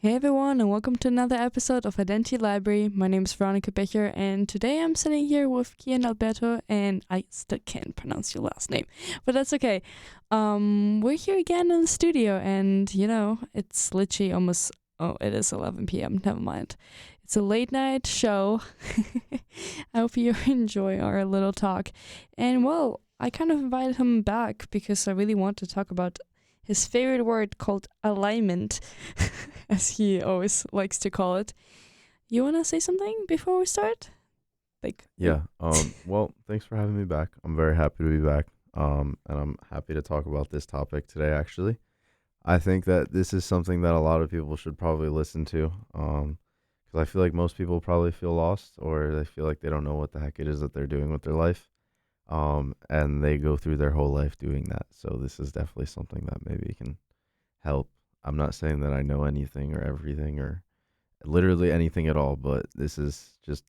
Hey everyone, and welcome to another episode of Identity Library. My name is Veronica Becher, and today I'm sitting here with Kian Alberto, and I still can't pronounce your last name, but that's okay. We're here again in the studio, and it's literally almost, it is 11 p.m. Never mind. It's a late night show. I hope you enjoy our little talk. And well, I kind of invited him back because I really want to talk about his favorite word called alignment, as he always likes to call it. You want to say something before we start? Yeah. Well, thanks for having me back. I'm very happy to be back. And I'm happy to talk about this topic today, actually. I think that this is something that a lot of people should probably listen to. Because I feel like most people probably feel lost, or they feel like they don't know what the heck it is that they're doing with their life. And they go through their whole life doing that. So this is definitely something that maybe can help. I'm not saying that I know anything or everything or literally anything at all, but this is just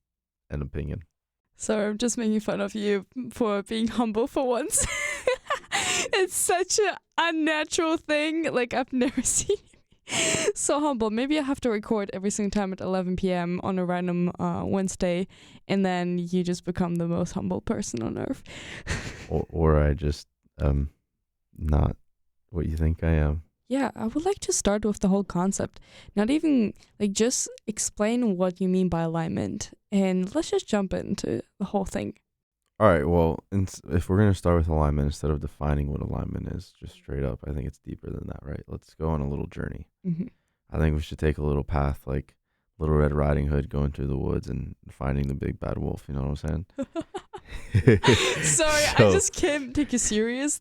an opinion. So I'm just making fun of you for being humble for once. It's such an unnatural thing. Like, I've never seen you so humble. Maybe I have to record every single time at 11 p.m. on a random Wednesday, and then you just become the most humble person on earth. Or I just not what you think I am. Yeah, I would like to start with the whole concept. Not even, just explain what you mean by alignment. And let's just jump into the whole thing. All right, well, if we're going to start with alignment, instead of defining what alignment is, just straight up, I think it's deeper than that, right? Let's go on a little journey. Mm-hmm. I think we should take a little path, like Little Red Riding Hood going through the woods and finding the big bad wolf, you know what I'm saying? Sorry, I just can't take you serious.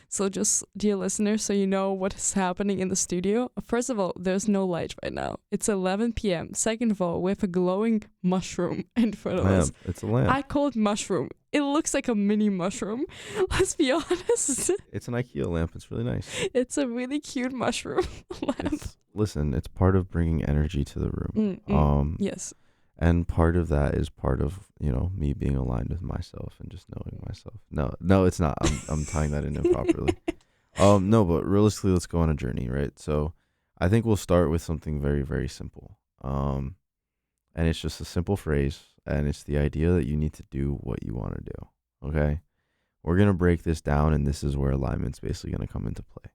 So just, dear listeners, so you know what is happening in the studio. First of all, there's no light right now. It's 11 p.m. Second of all, we have a glowing mushroom in front of us. It's a lamp. I call it mushroom. It looks like a mini mushroom. Let's be honest. It's an IKEA lamp. It's really nice. It's a really cute mushroom lamp. It's part of bringing energy to the room. Yes. And part of that is part of, me being aligned with myself and just knowing myself. No, it's not. I'm tying that in improperly. No, but realistically, let's go on a journey, right? So I think we'll start with something very, very simple. And it's just a simple phrase, and it's the idea that you need to do what you want to do, okay? We're going to break this down, and this is where alignment's basically going to come into play.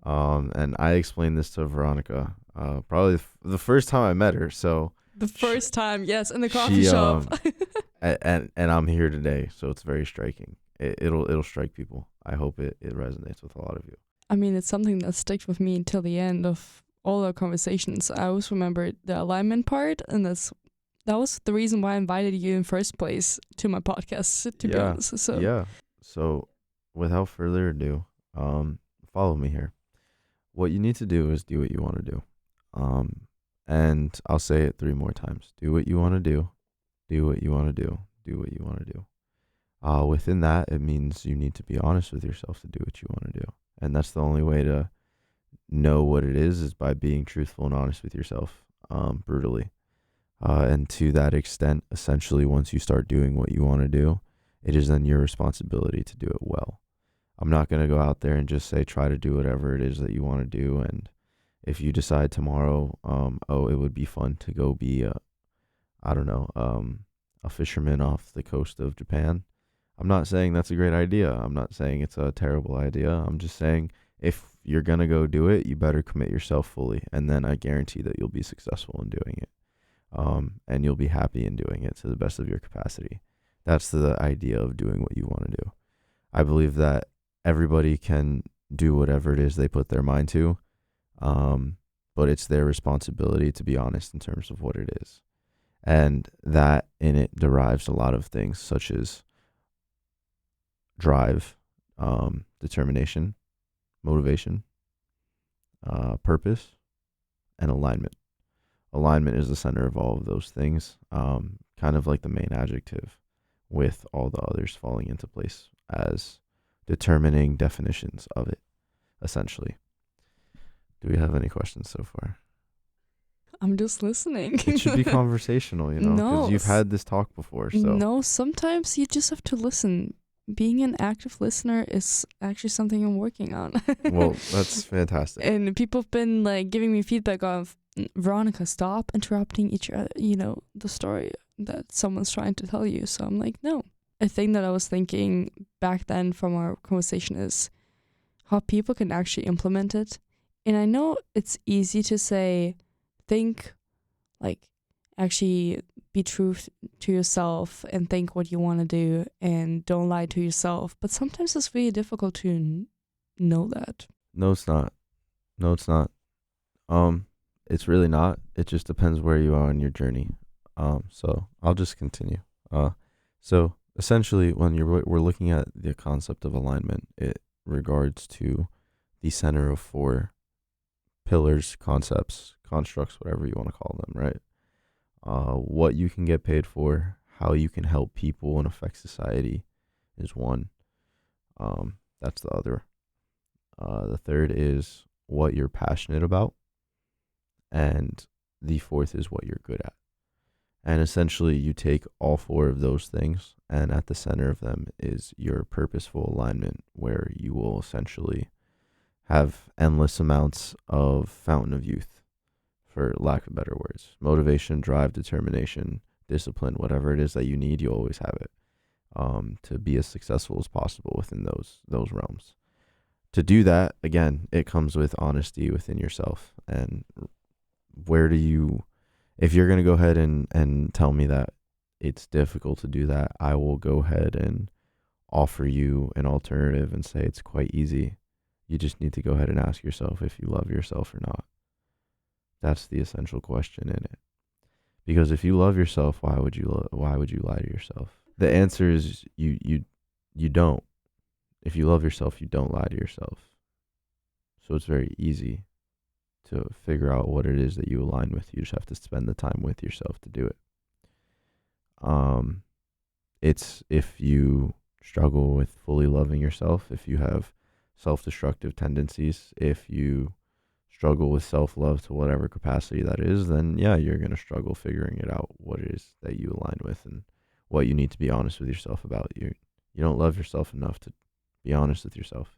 And I explained this to Veronica probably the first time I met her, so... The first time, yes, in the coffee shop. and I'm here today, so it's very striking. It'll strike people. I hope it resonates with a lot of you. I mean, it's something that sticks with me until the end of all our conversations. I always remember the alignment part, and that was the reason why I invited you in first place to my podcast, to be honest. So without further ado, follow me here. What you need to do is do what you want to do. And I'll say it 3 more times. Do what you want to do. Do what you want to do. Do what you want to do. Within that, it means you need to be honest with yourself to do what you want to do. And that's the only way to know what it is by being truthful and honest with yourself, brutally. And to that extent, essentially, once you start doing what you want to do, it is then your responsibility to do it well. I'm not going to go out there and just say, try to do whatever it is that you want to do. And if you decide tomorrow, it would be fun to go be a fisherman off the coast of Japan. I'm not saying that's a great idea. I'm not saying it's a terrible idea. I'm just saying if you're going to go do it, you better commit yourself fully. And then I guarantee that you'll be successful in doing it. And you'll be happy in doing it to the best of your capacity. That's the idea of doing what you want to do. I believe that everybody can do whatever it is they put their mind to. But it's their responsibility to be honest in terms of what it is. And that in it derives a lot of things such as drive, determination, motivation, purpose, and alignment. Alignment is the center of all of those things, kind of like the main adjective, with all the others falling into place as determining definitions of it, essentially. Do we have any questions so far? I'm just listening. It should be conversational, because you've had this talk before. So No, sometimes you just have to listen. being an active listener is actually something I'm working on. Well, that's fantastic. And people have been like giving me feedback of, Veronica, stop interrupting each other, the story that someone's trying to tell you. So I'm like, no. A thing that I was thinking back then from our conversation is how people can actually implement it. And I know it's easy to say, think, like, actually be true to yourself and think what you want to do and don't lie to yourself. But sometimes it's really difficult to know that. No, it's not. No, it's not. It's really not. It just depends where you are on your journey. So I'll just continue. So essentially, when we're looking at the concept of alignment, it regards to the center of four pillars, concepts, constructs, whatever you want to call them, right? What you can get paid for, how you can help people and affect society is one. That's the other. The third is what you're passionate about. And the fourth is what you're good at. And essentially, you take all four of those things, and at the center of them is your purposeful alignment, where you will essentially have endless amounts of fountain of youth, for lack of better words. Motivation, drive, determination, discipline, whatever it is that you need, you always have it, to be as successful as possible within those realms. To do that, again, it comes with honesty within yourself. And if you're going to go ahead and tell me that it's difficult to do that, I will go ahead and offer you an alternative and say it's quite easy. You just need to go ahead and ask yourself if you love yourself or not. That's the essential question in it. Because if you love yourself, why would you lie to yourself? The answer is you don't. If you love yourself, you don't lie to yourself. So it's very easy to figure out what it is that you align with. You just have to spend the time with yourself to do it. It's if you struggle with fully loving yourself, if you have self-destructive tendencies, if you struggle with self-love to whatever capacity that is, then yeah, you're going to struggle figuring it out, what it is that you align with and what you need to be honest with yourself about. You don't love yourself enough to be honest with yourself.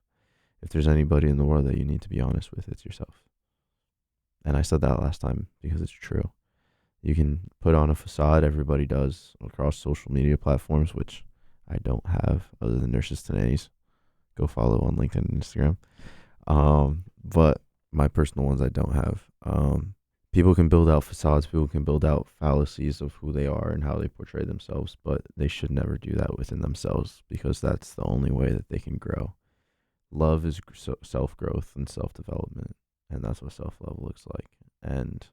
If there's anybody in the world that you need to be honest with, it's yourself. And I said that last time because it's true. You can put on a facade, everybody does, across social media platforms, which I don't have other than Nurses to Nannies. Go follow on LinkedIn and Instagram. But my personal ones I don't have. People can build out facades, people can build out fallacies of who they are and how they portray themselves, but they should never do that within themselves because that's the only way that they can grow. Love is self-growth and self-development, and that's what self-love looks like. And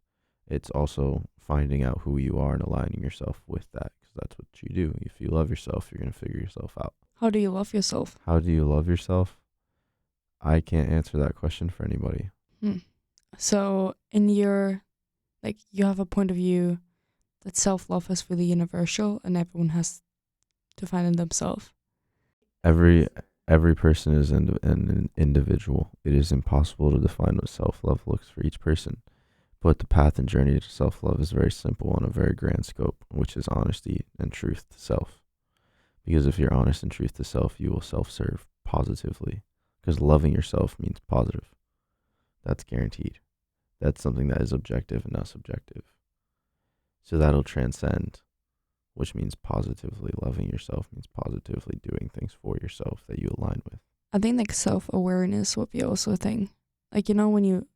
it's also finding out who you are and aligning yourself with that, because that's what you do. If you love yourself, you're going to figure yourself out. How do you love yourself? How do you love yourself? I can't answer that question for anybody. So in your, you have a point of view that self-love is really universal and everyone has to find it themselves. Every person is an individual. It is impossible to define what self-love looks for each person. But the path and journey to self-love is very simple on a very grand scope, which is honesty and truth to self. Because if you're honest and truth to self, you will self-serve positively. Because loving yourself means positive. That's guaranteed. That's something that is objective and not subjective. So that'll transcend, which means positively loving yourself means positively doing things for yourself that you align with. I think self-awareness would be also a thing. When you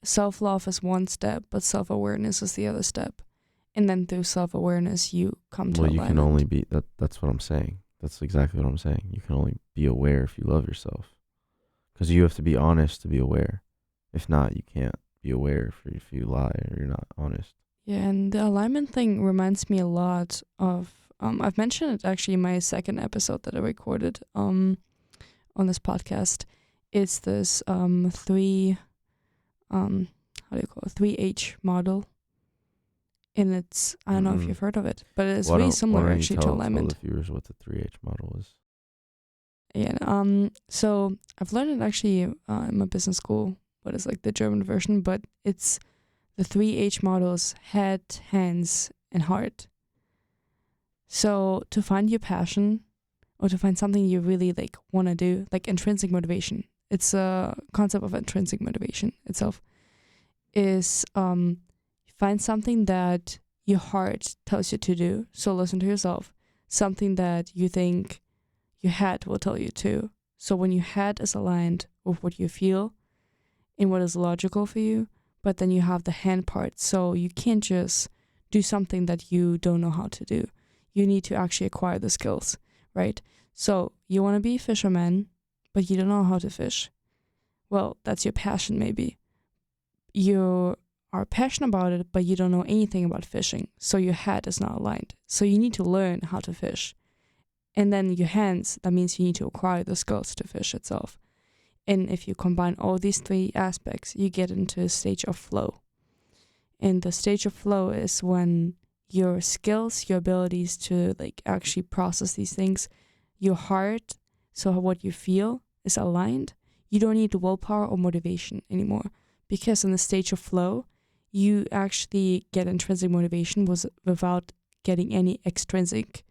self-love is one step, but self-awareness is the other step. And then through self-awareness, you come to alignment. You can only be, that's what I'm saying. That's exactly what I'm saying. You can only be aware if you love yourself. Because you have to be honest to be aware. If not, you can't be aware if you lie or you're not honest. Yeah, and the alignment thing reminds me a lot of, I've mentioned it actually in my second episode that I recorded on this podcast. It's this 3H model. And it's, I don't know if you've heard of it, but it's really similar actually to alignment. Tell the viewers what the 3H model is. Yeah, so I've learned it actually in my business school, but it's the German version, but it's the 3H models: head, hands, and heart. So to find your passion, or to find something you really like want to do, like intrinsic motivation. It's a concept of intrinsic motivation itself. Is find something that your heart tells you to do. So listen to yourself. Something that you think your head will tell you to. So when your head is aligned with what you feel and what is logical for you, but then you have the hand part. So you can't just do something that you don't know how to do. You need to actually acquire the skills, right? So you want to be a fisherman, but you don't know how to fish. Well, that's your passion maybe. You are passionate about it, but you don't know anything about fishing. So your head is not aligned. So you need to learn how to fish. And then your hands, that means you need to acquire the skills to fish itself. And if you combine all these three aspects, you get into a stage of flow. And the stage of flow is when your skills, your abilities to like actually process these things, your heart, so what you feel is aligned. You don't need willpower or motivation anymore. Because in the stage of flow, you actually get intrinsic motivation without getting any extrinsic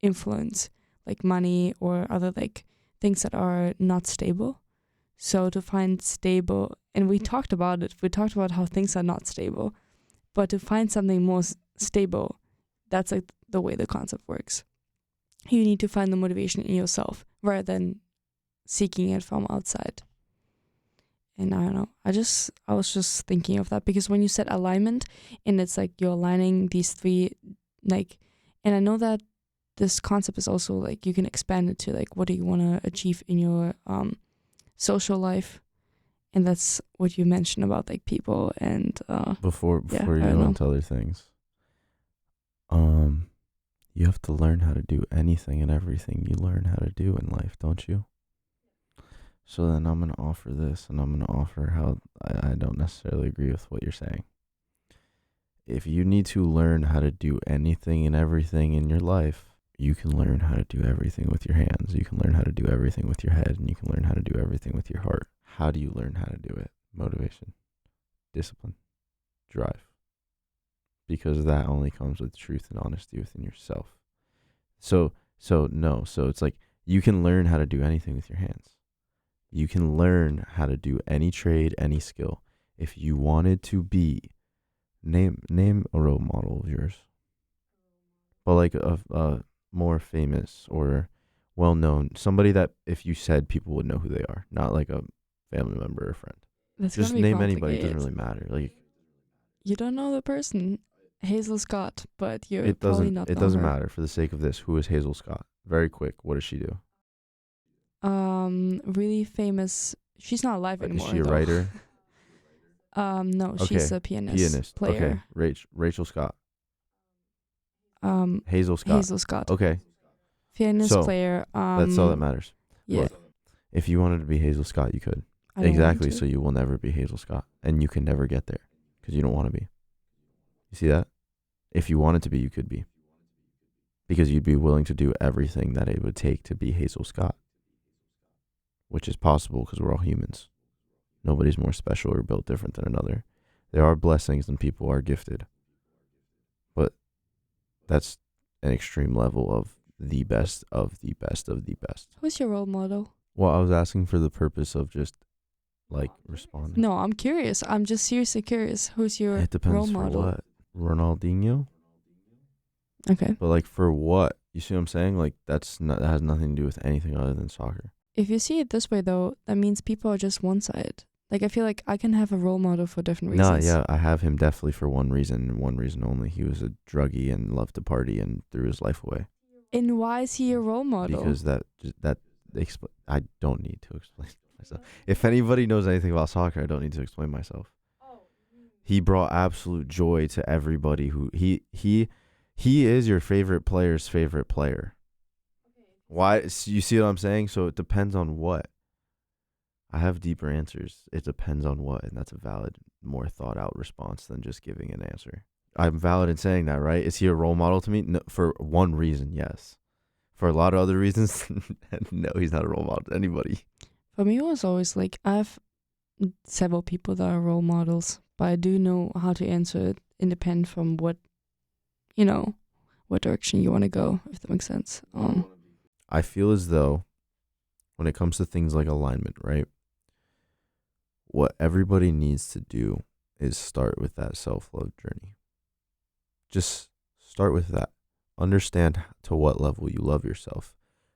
influence, like money or other like things that are not stable. So to find stable, and we talked about it, we talked about how things are not stable, but to find something more stable, that's like the way the concept works. You need to find the motivation in yourself rather than seeking it from outside. And I don't know, I was just thinking of that because when you said alignment, and it's like you're aligning these three, like, and I know that this concept is also like you can expand it to like what do you want to achieve in your social life, and that's what you mentioned about like people and Before yeah, you I don't go know. into other things, you have to learn how to do anything and everything you learn how to do in life, don't you? So then I'm going to offer this, and I'm going to offer how I don't necessarily agree with what you're saying. If you need to learn how to do anything and everything in your life, you can learn how to do everything with your hands. You can learn how to do everything with your head, and you can learn how to do everything with your heart. How do you learn how to do it? Motivation, discipline, drive. Because that only comes with truth and honesty within yourself. So it's like you can learn how to do anything with your hands. You can learn how to do any trade, any skill. If you wanted to be, name a role model of yours, but like a more famous or well-known, somebody that if you said people would know who they are, not like a family member or friend. That's Just gonna be name anybody. It doesn't complicated. really matter. Like You don't know the person, Hazel Scott, but you it probably doesn't. not It know doesn't her. matter. For the sake of this, who is Hazel Scott? Very quick. What does she do? Really famous. She's not alive Is anymore she a though. writer? No, she's Okay. a pianist, Pianist. Okay. player. Rachel Scott. Um, Hazel Scott. Hazel Scott, Okay. pianist, So player. that's all that matters. Yeah, Look, if you wanted to be Hazel Scott, you could. I don't Exactly. want So to. you will never be Hazel Scott, and you can never get there because you don't want to be. You see that? If you wanted to be, you could be, because you'd be willing to do everything that it would take to be Hazel Scott, which is possible because we're all humans. Nobody's more special or built different than another. There are blessings and people are gifted, but that's an extreme level of the best of the best of the best. Who's your role model? Well, I was asking for the purpose of just like responding. No, I'm curious. I'm just seriously curious. Who's your It depends role for model? what. Ronaldinho? Okay. But like for what? You see what I'm saying? Like that has nothing to do with anything other than soccer. If you see it this way, though, that means people are just one side. Like, I feel like I can have a role model for different No, reasons. yeah, I have him definitely for one reason and one reason only. He was a druggie and loved to party and threw his life away. And why is he your role model? Because I don't need to explain myself. If anybody knows anything about soccer, I don't need to explain myself. He brought absolute joy to everybody who he is your favorite player's favorite player. Why? You see what I'm saying? So it depends on what. I have deeper answers. It depends on what, and that's a valid, more thought out response than just giving an answer. I'm valid in saying that, right? Is he a role model to me? No, for one reason, yes. For a lot of other reasons, no, he's not a role model to anybody. For me, it was always like I have several people that are role models, but I do know how to answer it independent from what direction you want to go, if that makes sense. I feel as though when it comes to things like alignment, right? What everybody needs to do is start with that self-love journey. Just start with that. Understand to what level you love yourself.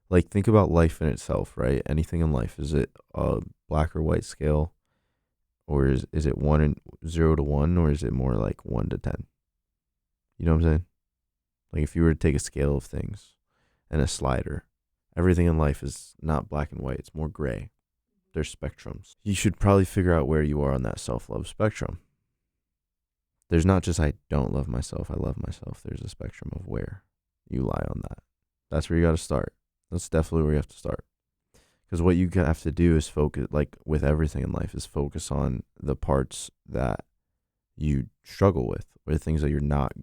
Like, think about life in itself, right? Anything in life, is it a black or white scale, or is it 0 to 1, or is it more like 1 to 10? You know what I'm saying? Like, if you were to take a scale of things and a slider, everything in life is not black and white. It's more gray. There's spectrums. You should probably figure out where you are on that self-love spectrum. There's not just I don't love myself, I love myself. There's a spectrum of where you lie on that. That's where you got to start. That's definitely where you have to start. Because what you have to do is focus, like with everything in life, is focus on the parts that you struggle with, or the things that you're not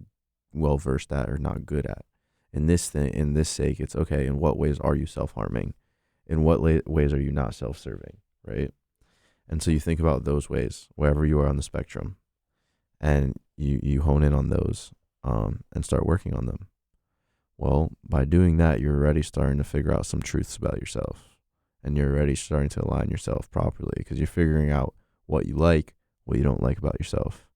well versed at or not good at. In this sake, it's okay. In what ways are you self-harming? In what ways are you not self-serving, right? And so you think about those ways, wherever you are on the spectrum, and you hone in on those, and start working on them. Well, by doing that, you're already starting to figure out some truths about yourself, and you're already starting to align yourself properly, because you're figuring out what you like, what you don't like about yourself.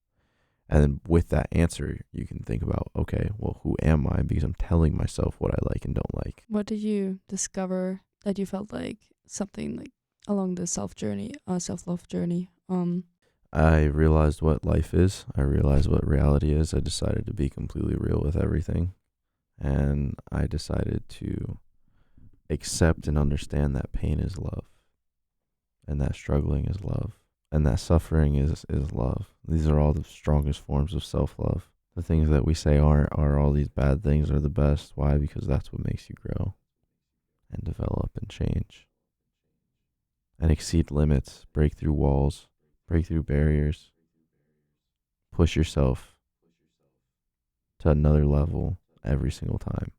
And then with that answer, you can think about, okay, well, who am I? Because I'm telling myself what I like and don't like. What did you discover that you felt like something like along the self-love journey? I realized what life is. I realized what reality is. I decided to be completely real with everything. And I decided to accept and understand that pain is love, and that struggling is love, and that suffering is love. These are all the strongest forms of self-love. The things that we say are all these bad things are the best. Why? Because that's what makes you grow and develop and change and exceed limits, break through walls, break through barriers, push yourself to another level every single time.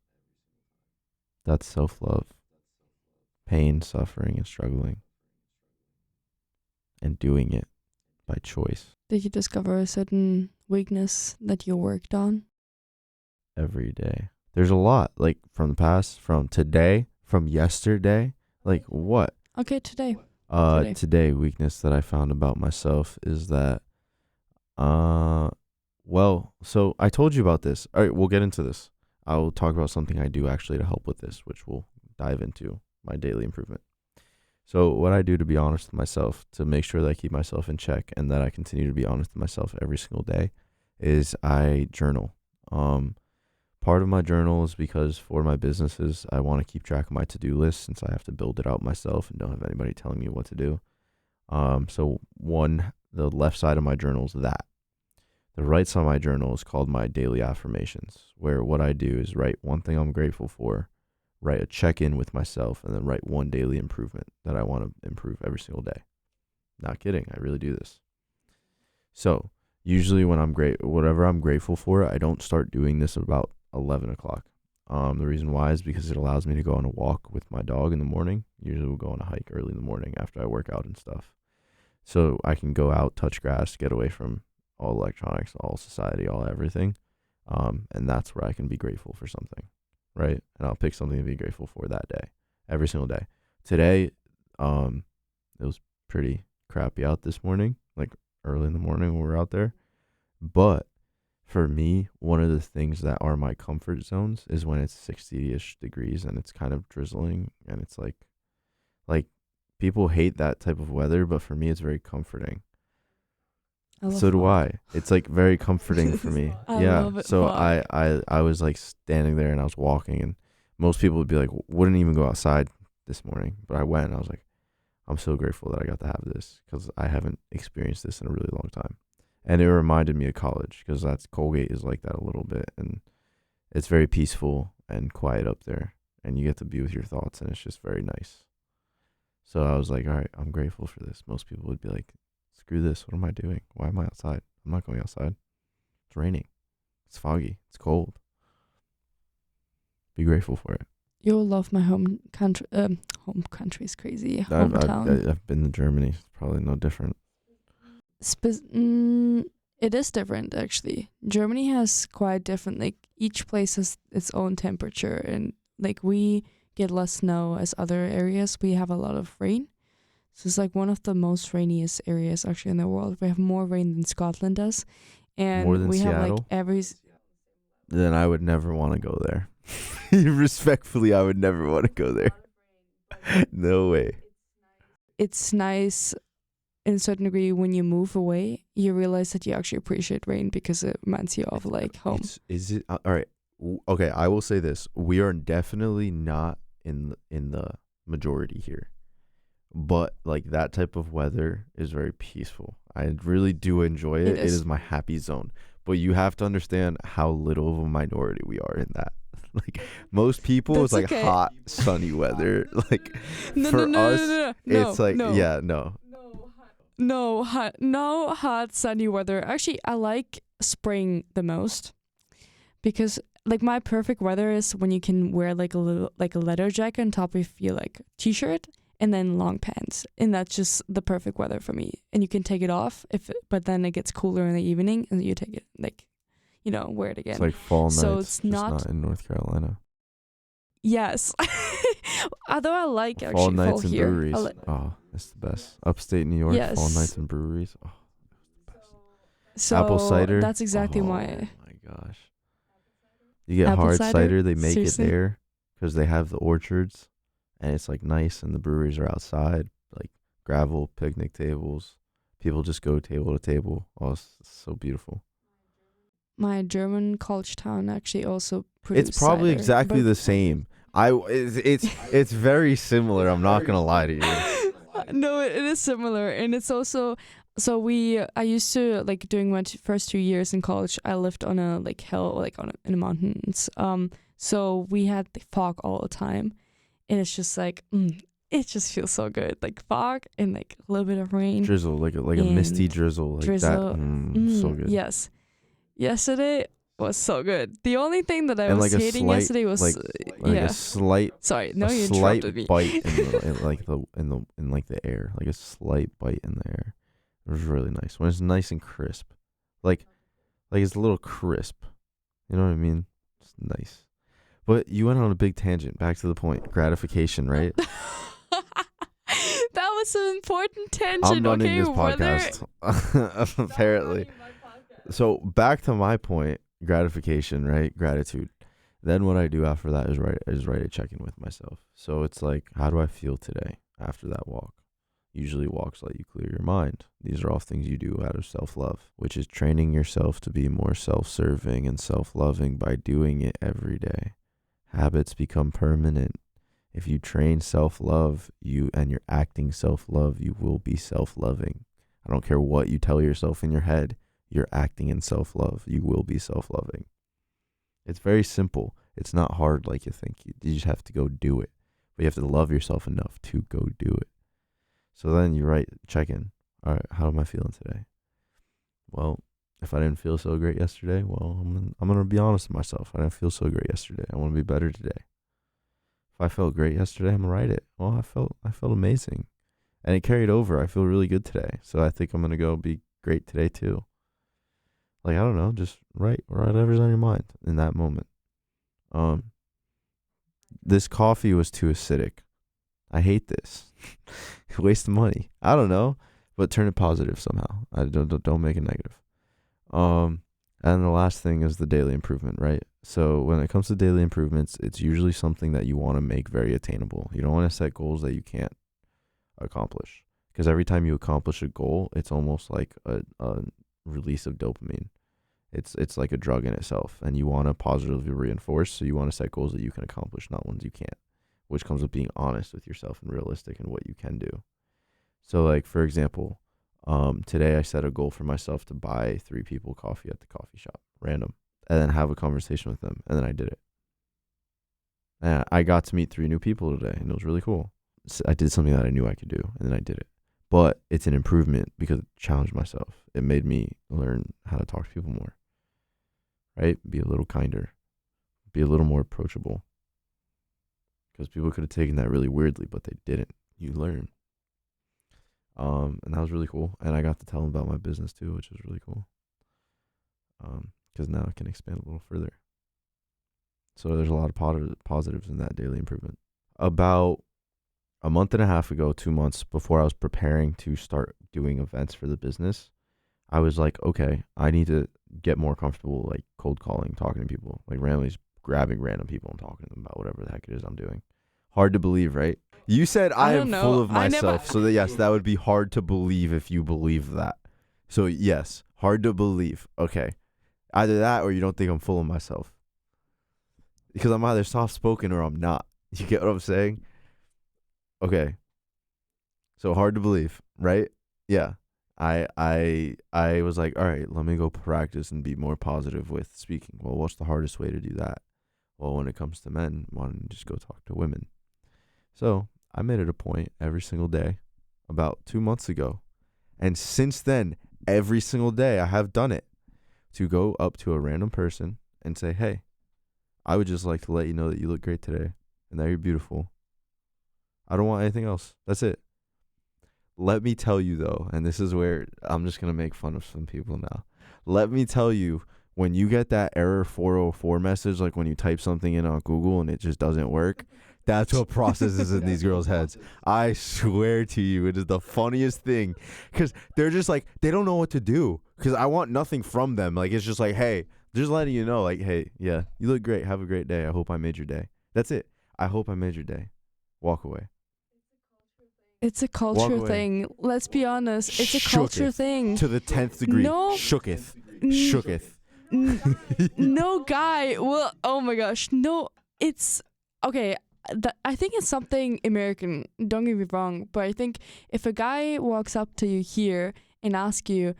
That's self-love. Pain, suffering, and struggling, and doing it by choice. Did you discover a certain weakness that you worked on? Every day. There's a lot, like from the past, from today, from yesterday. Like what? Okay, today. Today, weakness that I found about myself is that, well, so I told you about this. All right, we'll get into this. I'll talk about something I do actually to help with this, which we'll dive into my daily improvement. So what I do to be honest with myself, to make sure that I keep myself in check and that I continue to be honest with myself every single day, is I journal. Part of my journal is because for my businesses, I want to keep track of my to-do list, since I have to build it out myself and don't have anybody telling me what to do. So the left side of my journal is that. The right side of my journal is called my daily affirmations, where what I do is write one thing I'm grateful for, write a check-in with myself, and then write one daily improvement that I want to improve every single day. Not kidding. I really do this. So usually when whatever I'm grateful for, I don't start doing this at about 11 o'clock. The reason why is because it allows me to go on a walk with my dog in the morning. Usually we'll go on a hike early in the morning after I work out and stuff. So I can go out, touch grass, get away from all electronics, all society, all everything. And that's where I can be grateful for something, right? And I'll pick something to be grateful for that day, every single day. Today, it was pretty crappy out this morning, like early in the morning when we were out there. But for me, one of the things that are my comfort zones is when it's 60-ish degrees and it's kind of drizzling, and it's like people hate that type of weather, but for me, it's very comforting. So do I. It's like very comforting for me. I yeah. love it. So Fuck. I was like standing there and I was walking, and most people would be like, wouldn't even go outside this morning. But I went and I was like, I'm so grateful that I got to have this, because I haven't experienced this in a really long time. And it reminded me of college, because that's Colgate is like that a little bit. And it's very peaceful and quiet up there. And you get to be with your thoughts, and it's just very nice. So I was like, all right, I'm grateful for this. Most people would be like, screw this. What am I doing? Why am I outside? I'm not going outside. It's raining. It's foggy. It's cold. Be grateful for it. You'll love my home country. Home country is crazy. I've Hometown. been to Germany. It's probably no different. It is different, actually. Germany has quite different, like each place has its own temperature, and like we get less snow as other areas. We have a lot of rain. So it's like one of the most rainiest areas actually in the world. We have more rain than Scotland does. More And than we have like Seattle? every Then I would never want to go there. Respectfully, I would never want to go there. No way. it's nice in a certain degree when you move away, you realize that you actually appreciate rain because it reminds you of like home. Is it all right? Okay, I will say this: we are definitely not in the majority here, but like that type of weather is very peaceful. I really do enjoy it. It It is is. my happy zone. But you have to understand how little of a minority we are in that. Like most people, it's That's like okay. hot, sunny weather. Like No, no, for no, no, us, no, it's no, like no, yeah, no. no hot sunny weather. Actually, I like spring the most because like my perfect weather is when you can wear like a little like a leather jacket on top of your like t-shirt and then long pants, and that's just the perfect weather for me. And you can take it off but then it gets cooler in the evening and you take it like wear it It's again. like fall So nights, it's just not. not in North Carolina. Yes. Although I like Fall actually fall nights and here. breweries. Oh, it's the best. Upstate New York, fall Yes. nights and breweries. Oh, the best. Apple So cider. that's exactly Oh my my gosh. You get apple hard cider. cider. They make it Seriously. there because they have the orchards, and it's like nice. And the breweries are outside, like gravel picnic tables. People just go table to table. Oh, it's so beautiful. My German college town actually also It's produced probably cider, exactly but the same. It's very similar. I'm not gonna lie to you. no, it is similar, and it's also so we. I used to like during my first 2 years in college. I lived on a like hill, like in the mountains. So we had the fog all the time, and it's just like it just feels so good, like fog and like a little bit of rain Drizzle, like a misty and drizzle, like that. drizzle. So good. Yes, yesterday was so good. The only thing that I And was like a hating slight, yesterday was like yeah. Sorry, no, a you slight interrupted me. bite in like the air, like a slight bite in the air. It was really nice when it's nice and crisp, like it's a little crisp. You know what I mean? It's nice. But you went on a big tangent. Back to the point. Gratification, right? That was an important I'm tangent. running Okay, this whether podcast, apparently. So back to my point, gratification, right? Gratitude. Then what I do after that is write a check-in with myself. So it's like, how do I feel today after that walk? Usually walks let you clear your mind. These are all things you do out of self-love, which is training yourself to be more self-serving and self-loving by doing it every day. Habits become permanent. If you train self-love, and you're acting self-love, you will be self-loving. I don't care what you tell yourself in your head. You're acting in self-love. You will be self-loving. It's very simple. It's not hard like you think. You just have to go do it. But you have to love yourself enough to go do it. So then you write, check in. All right, how am I feeling today? Well, if I didn't feel so great yesterday, well, I'm gonna be honest with myself. I didn't feel so great yesterday. I want to be better today. If I felt great yesterday, I'm gonna write it. Well, I felt amazing, and it carried over. I feel really good today, so I think I'm gonna go be great today too. Like I don't know, just write whatever's on your mind in that moment. This coffee was too acidic. I hate this. Waste of money. I don't know, but turn it positive somehow. I don't make it negative. And the last thing is the daily improvement, right? So when it comes to daily improvements, it's usually something that you want to make very attainable. You don't want to set goals that you can't accomplish, because every time you accomplish a goal, it's almost like a release of dopamine. It's like a drug in itself, and you want to positively reinforce. So you want to set goals that you can accomplish, not ones you can't, which comes with being honest with yourself and realistic in what you can do. So like, for example, today I set a goal for myself to buy 3 people coffee at the coffee shop, random, and then have a conversation with them. And then I did it. And I got to meet 3 new people today, and it was really cool. So I did something that I knew I could do, and then I did it. But it's an improvement because it challenged myself. It made me learn how to talk to people more, right? Be a little kinder, be a little more approachable. Because people could have taken that really weirdly, but they didn't. You learn. And that was really cool. And I got to tell them about my business too, which was really cool. Because now I can expand a little further. So there's a lot of positives in that daily improvement. About a month and a half ago, 2 months before I was preparing to start doing events for the business, I was like, okay, I need to get more comfortable, like cold calling, talking to people, like randomly just grabbing random people and talking to them about whatever the heck it is I'm doing. Hard to believe, right? You said I I am don't full know. of I never. myself, so that yes, that would be hard to believe if you believe that. So yes, hard to believe. Okay, either that or you don't think I'm full of myself, because I'm either soft spoken or I'm not. You get what I'm saying? Okay, so hard to believe, right? Yeah. I was like, all right, let me go practice and be more positive with speaking. Well, what's the hardest way to do that? Well, when it comes to men, why don't you just go talk to women? So I made it a point every single day about 2 months ago. And since then, every single day I have done it, to go up to a random person and say, hey, I would just like to let you know that you look great today and that you're beautiful. I don't want anything else. That's it. Let me tell you, though, and this is where I'm just going to make fun of some people now. Let me tell you, when you get that error 404 message, like when you type something in on Google and it just doesn't work, that's what processes in these girls' heads. I swear to you, it is the funniest thing, because they're just like, they don't know what to do, because I want nothing from them. Like, it's just like, hey, just letting you know, like, hey, yeah, you look great. Have a great day. I hope I made your day. That's it. I hope I made your day. Walk away. It's a culture thing. Let's be honest. It's a culture thing. To the 10th degree. No. Shooketh. N- Shooketh. No guy will. Oh my gosh. No, it's okay. I think it's something American. Don't get me wrong, but I think if a guy walks up to you here and asks you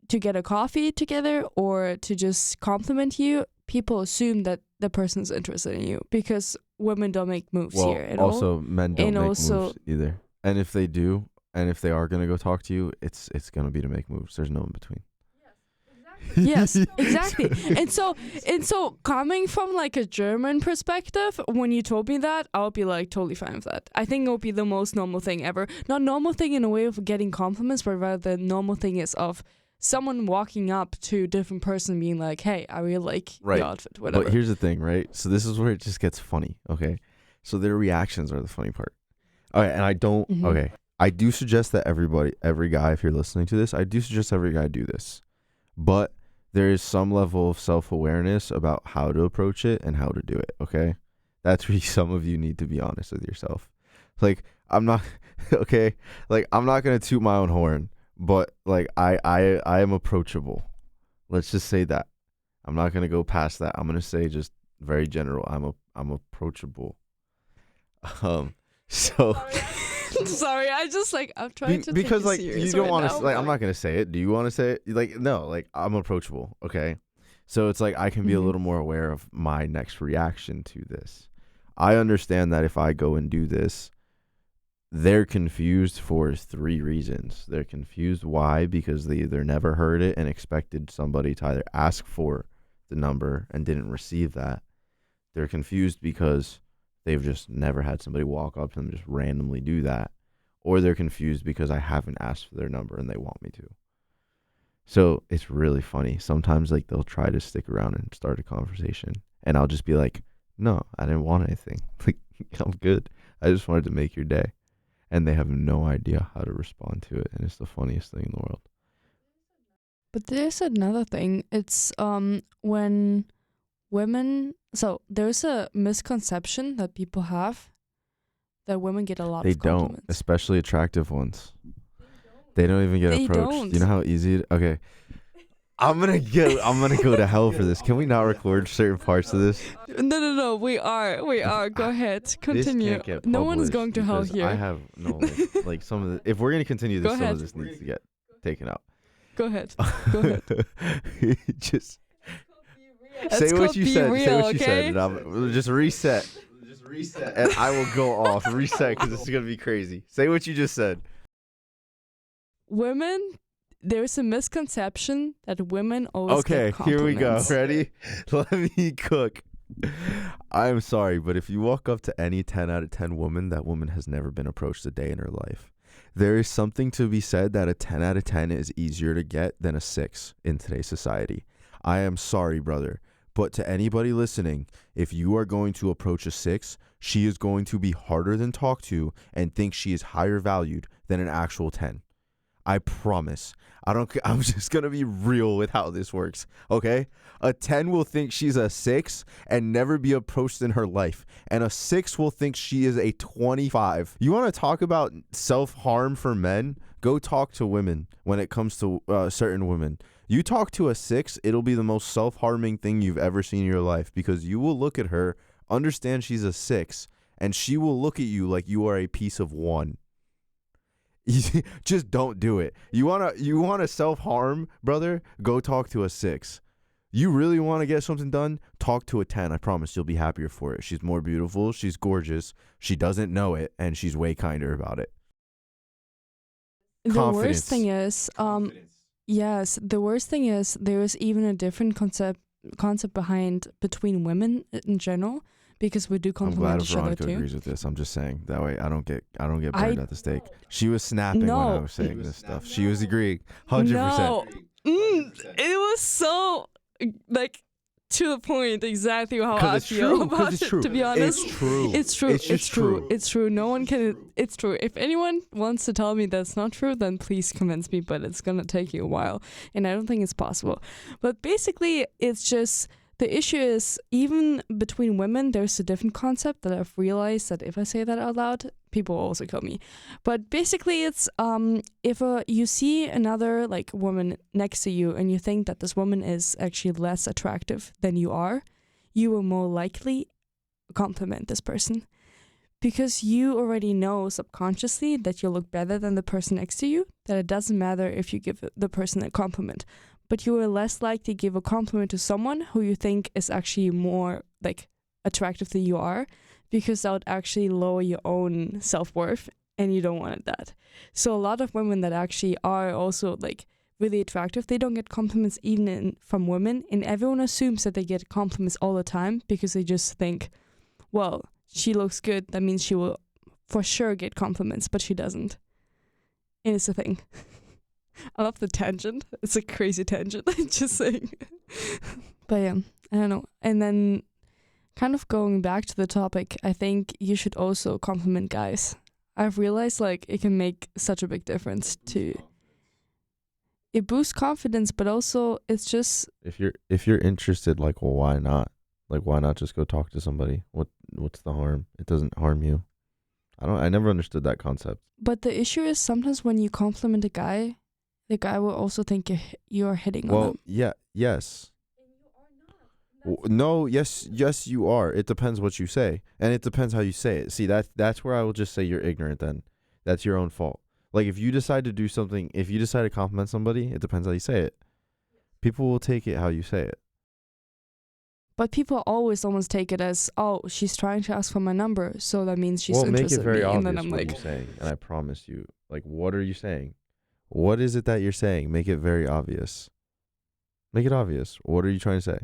to get a coffee together or to just compliment you, people assume that the person's interested in you, because women don't make moves here at all. Also, men don't And make also- moves either. And if they do, and if they are going to go talk to you, it's going to be to make moves. There's no in between. Yes, exactly. And so coming from like a German perspective, when you told me that, I would be like totally fine with that. I think it would be the most normal thing ever. Not normal thing in a way of getting compliments, but rather the normal thing is of someone walking up to a different person being like, hey, I really like your outfit, whatever. But here's the thing, right? So this is where it just gets funny, okay? So their reactions are the funny part. All right, and I don't, okay. I do suggest that every guy, if you're listening to this, I do suggest every guy do this. But there is some level of self-awareness about how to approach it and how to do it, okay? That's where some of you need to be honest with yourself. Like, I'm not, okay? Like, I'm not going to toot my own horn, but, like, I am approachable. Let's just say that. I'm not going to go past that. I'm going to say just very general. I'm approachable. So... Sorry, I'm trying to because take like serious you don't right want now. to, like, I'm not gonna say it. Do you want to say it? Like, no, like, I'm approachable, okay? So it's like I can be a little more aware of my next reaction to this. I understand that if I go and do this, they're confused for 3 reasons. They're confused why, because they either never heard it and expected somebody to either ask for the number and didn't receive that. They're confused because they've just never had somebody walk up to them and just randomly do that. Or they're confused because I haven't asked for their number and they want me to. So it's really funny. Sometimes, like, they'll try to stick around and start a conversation, and I'll just be like, no, I didn't want anything. Like, I'm good. I just wanted to make your day. And they have no idea how to respond to it. And it's the funniest thing in the world. But there's another thing. It's when women, so there's a misconception that people have that women get a lot They of don't, compliments. especially attractive ones. They don't even get They approached. don't. You know how easy it, okay. I'm gonna go to hell for this. Can we not record certain parts of this? No. We are. Go ahead. Continue. This can't get No one is published going to hell because here. I have no, like some of the, if we're gonna continue this, Go some ahead. of this needs to get taken out. Go ahead. Go ahead. Just It's say what called you Be said. Real, Say what you okay? said, and I'll just reset. And I will go off. Reset, because this is gonna be crazy. Say what you just said. Women, there's a misconception that women always Okay, get here we go. compliments. Ready? Let me cook. I'm sorry, but if you walk up to any 10 out of 10 woman, that woman has never been approached a day in her life. There is something to be said that a 10 out of 10 is easier to get than a 6 in today's society. I am sorry, brother, But to anybody listening, if you are going to approach a 6, she is going to be harder than talk to and think she is higher valued than an actual 10. I promise. I'm just going to be real with how this works, okay? A 10 will think she's a 6 and never be approached in her life. And a 6 will think she is a 25. You want to talk about self-harm for men? Go talk to women when it comes to certain women. You talk to a 6, it'll be the most self-harming thing you've ever seen in your life, because you will look at her, understand she's a 6, and she will look at you like you are a piece of 1. Just don't do it. You wanna self-harm, brother? Go talk to a 6. You really want to get something done? Talk to a 10. I promise you'll be happier for it. She's more beautiful. She's gorgeous. She doesn't know it, and she's way kinder about it. The worst thing is, yes, the worst thing is there is even a different concept behind between women in general, because we do compliment each other Veronica too. agrees with this. I'm just saying that way I don't get burned at the stake. She was snapping when I was saying this stuff. She was agreeing 100%. No, it was so like to the point, exactly how I feel about it. To be honest, it's true. It's true. It's true. No one can. It's true. If anyone wants to tell me that's not true, then please convince me. But it's gonna take you a while, and I don't think it's possible. But basically, it's just. The issue is, even between women, there's a different concept that I've realized that if I say that out loud, people will also kill me. But basically, it's if you see another like woman next to you and you think that this woman is actually less attractive than you are, you will more likely compliment this person. Because you already know subconsciously that you look better than the person next to you, that it doesn't matter if you give the person a compliment. But you are less likely to give a compliment to someone who you think is actually more like attractive than you are, because that would actually lower your own self-worth, and you don't want that. So a lot of women that actually are also like really attractive, they don't get compliments even from women, and everyone assumes that they get compliments all the time because they just think, well, she looks good, that means she will for sure get compliments, but she doesn't. And it's a thing. I love the tangent. It's a crazy tangent. Just saying. But yeah, I don't know. And then kind of going back to the topic, I think you should also compliment guys. I've realized like it can make such a big difference too. It boosts confidence, but also it's just if you're interested, like, well, why not? Like, why not just go talk to somebody? What's the harm? It doesn't harm you. I never understood that concept. But the issue is sometimes when you compliment a guy, the guy will also think you're hitting on him. Well, yeah, yes. No, yes, you are. It depends what you say, and it depends how you say it. See, that's where I will just say you're ignorant. Then that's your own fault. Like, if you decide to do something, if you decide to compliment somebody, it depends how you say it. People will take it how you say it. But people always almost take it as, oh, she's trying to ask for my number, so that means she's interested in me. Well, make it very obvious and then I'm what like, you're saying, and I promise you, like, what are you saying? What is it that you're saying? Make it very obvious. Make it obvious. What are you trying to say?